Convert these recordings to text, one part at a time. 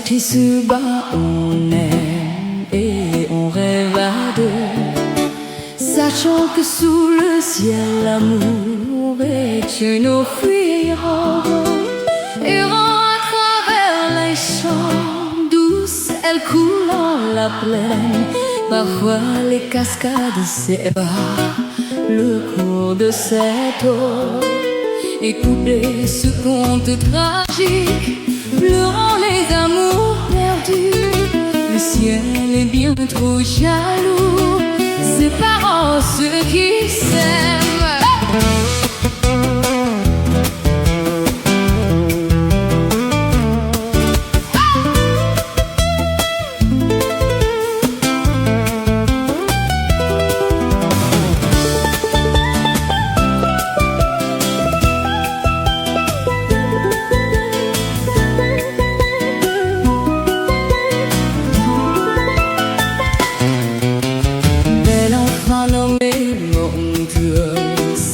qui se bat, on aime et on rêve à deux, sachant que sous le ciel l'amour est une eau fuyante, errant à travers les champs, douce elle coule en la plaine. Parfois les cascades séparent le cours de cette eau. Écoutez ce conte tragique, pleurant les amours perdus. Le ciel est bien trop jaloux, séparant ceux qui s'aiment.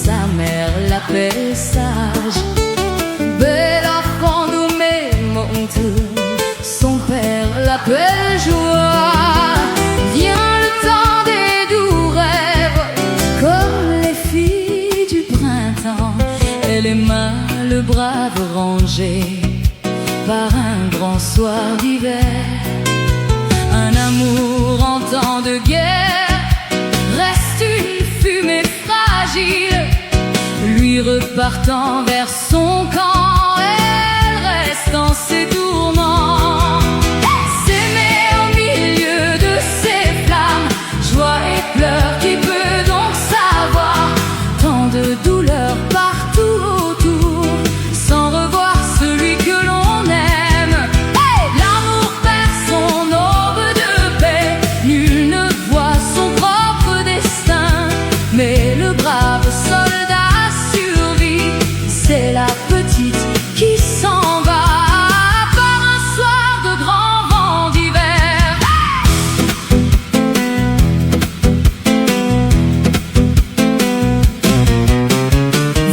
Sa mère l'appelle sage, bel enfant nommé Montour, son père l'appelle joie. Vient le temps des doux rêves, comme les filles du printemps. Elle aima le brave rangé par un grand soir d'hiver. Un amour en temps de guerre reste une fumée fragile, lui repartant vers son camp, elle reste dans ses tourments. S'aimer au milieu de ses flammes, joie et pleurs, qui peut donc savoir tant de douleurs partout autour, sans revoir celui que l'on aime. L'amour perd son aube de paix, nul ne voit son propre destin, mais le brave soldat survit, c'est la petite qui s'en va par un soir de grand vent d'hiver.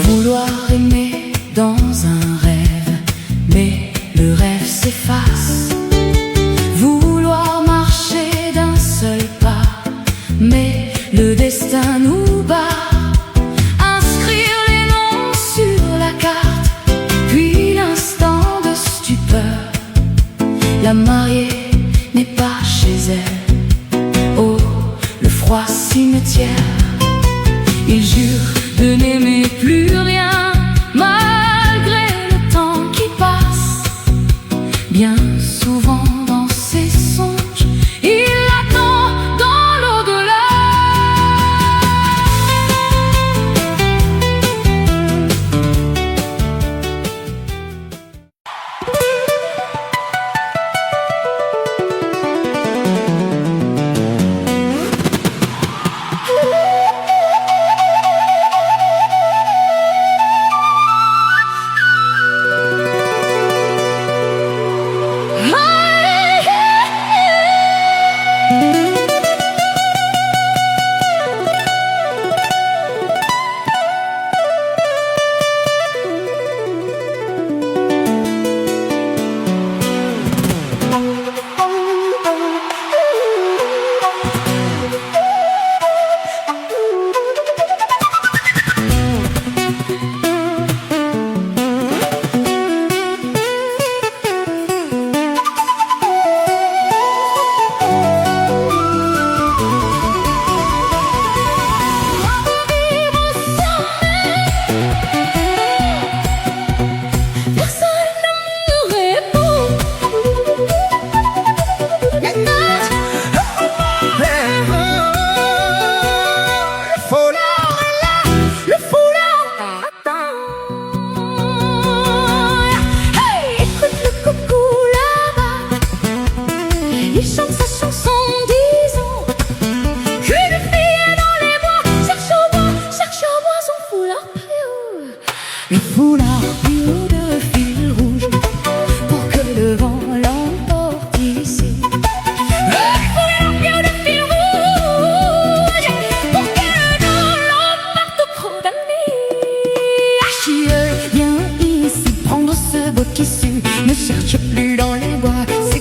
Vouloir aimer dans un rêve, mais le rêve s'efface. Vouloir marcher d'un seul pas, mais le destin nous bat. Inscrire les noms sur la carte, puis l'instant de stupeur. La mariée n'est pas chez elle. Oh, le froid cimetière. Il jure de n'aimer plus rien, malgré le temps qui passe. Bien souvent dans ses songes, il attend dans l'au-delà. Ne cherche plus dans les bois, c'est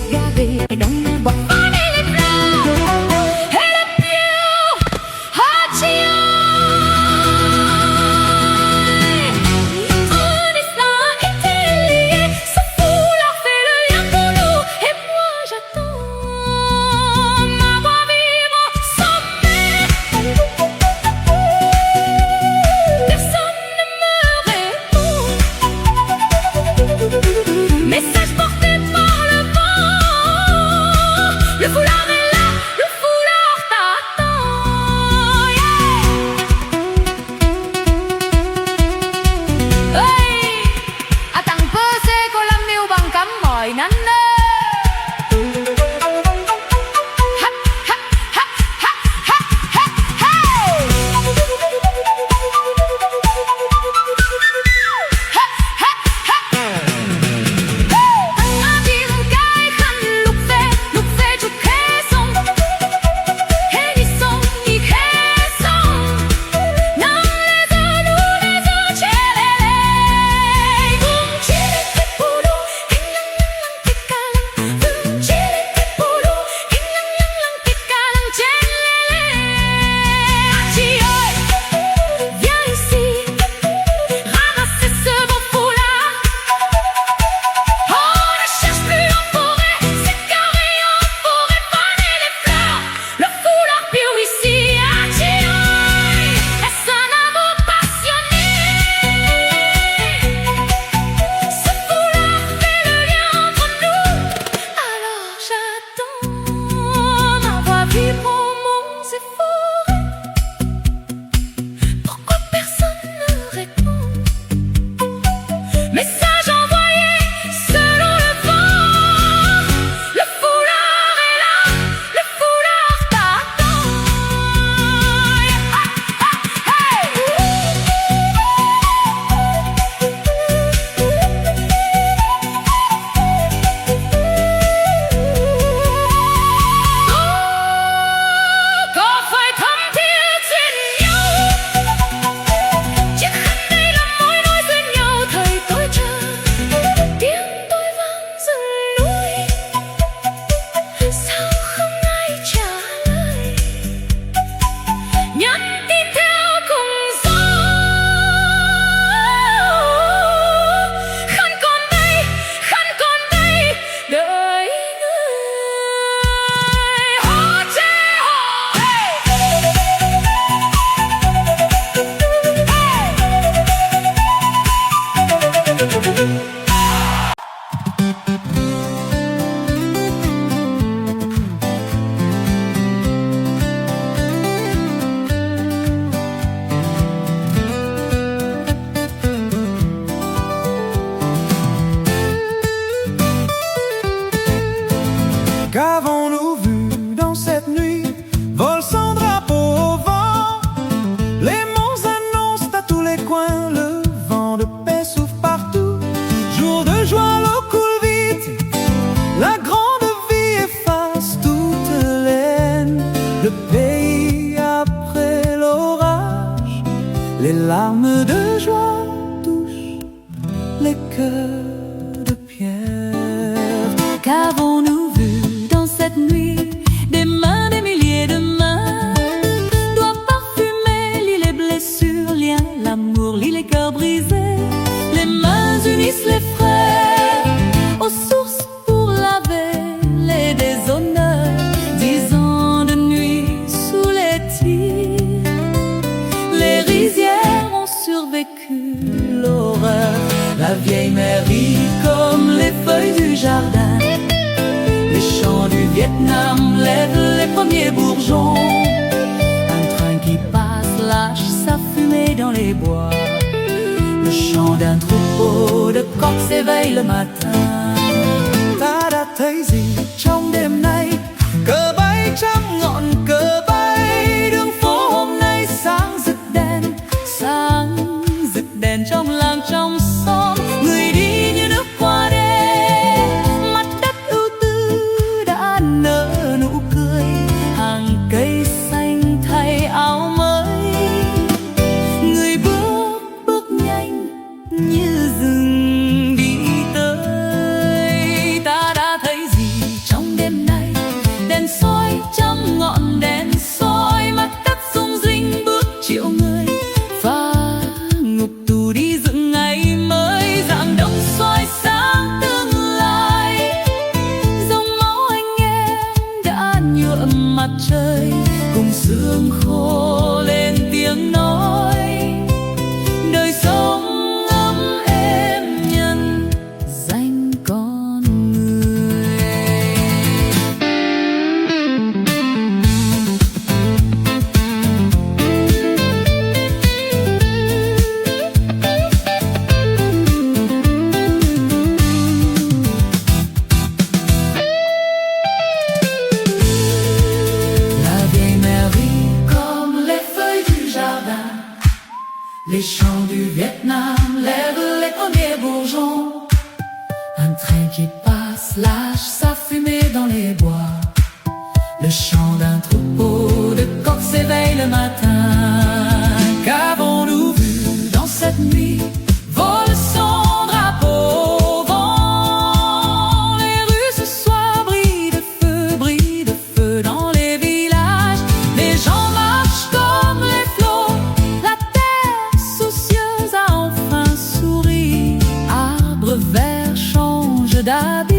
Message envoyé selon le vent. Le foulard est là, le foulard t'attend. Có phải thắm thiết duyên nhau, chiếc khăn đây là mối nối duyên nhau thời tôi chờ. Tiếng tôi vang rừng núi, sao không ai trả lời. Nhắn tin theo cùng gió, khăn còn đây, đợi người. Hò chê hò hey. Qu'avons-nous vu dans cette nuit? Vole sans drapeau au vent. Les monts annoncent à tous les coins. Le vent de paix souffle partout. Jour de joie, l'eau coule vite. La grande vie efface toute l'aine. Le pays après l'orage. Les larmes de joie touchent les cœurs de pierre. Qu'avons-nous vu dans cette nuit? Des mains, des milliers de mains doivent parfumer, lit les blessures, lien l'amour, lit les cœurs brisés. Les mains unissent les frères aux sources pour laver les déshonneurs. 10 ans de nuit sous les tirs, les rizières ont survécu l'horreur. La vieille mairie comme les feuilles du jardin. Les champs du Vietnam lèvent les premiers bourgeons. Un train qui passe lâche sa fumée dans les bois. Le chant d'un troupeau de coqs s'éveille le matin. Ta đã thấy gì trong đêm nay? Cờ bay trăm ngọn cờ bay. Đường phố hôm nay sáng rực đèn trong làng trong xóm. Người đi như nước qua đêm, mặt đất ưu tư đã nở nụ cười. Hàng cây xanh thay áo mới, người bước nhanh như rừng đi tới. Ta đã thấy gì trong đêm nay? Đèn soi trăm ngọn đèn soi, mặt đất rung rinh bước triệu người. Phá ngục tù đi dựng ngày mới, rạng đông soi sáng tương lai. Dòng máu anh em đã nhuộm mặt trời, cùng sương khô lên tiếng nói. Đời sống ấm êm nhân danh con người. La vieille mairie comme les feuilles du jardin. Les champs du Vietnam lèvent les premiers bourgeons. Un train qui passe lâche sa fumée dans les bois. Le chant d'un troupeau de coqs s'éveille le matin. Qu'avons-nous vu dans cette nuit? Vole son drapeau au vent. Les rues ce soir brillent de feu dans les villages. Les gens marchent comme les flots. La terre soucieuse a enfin souri. Arbres verts changent d'habit.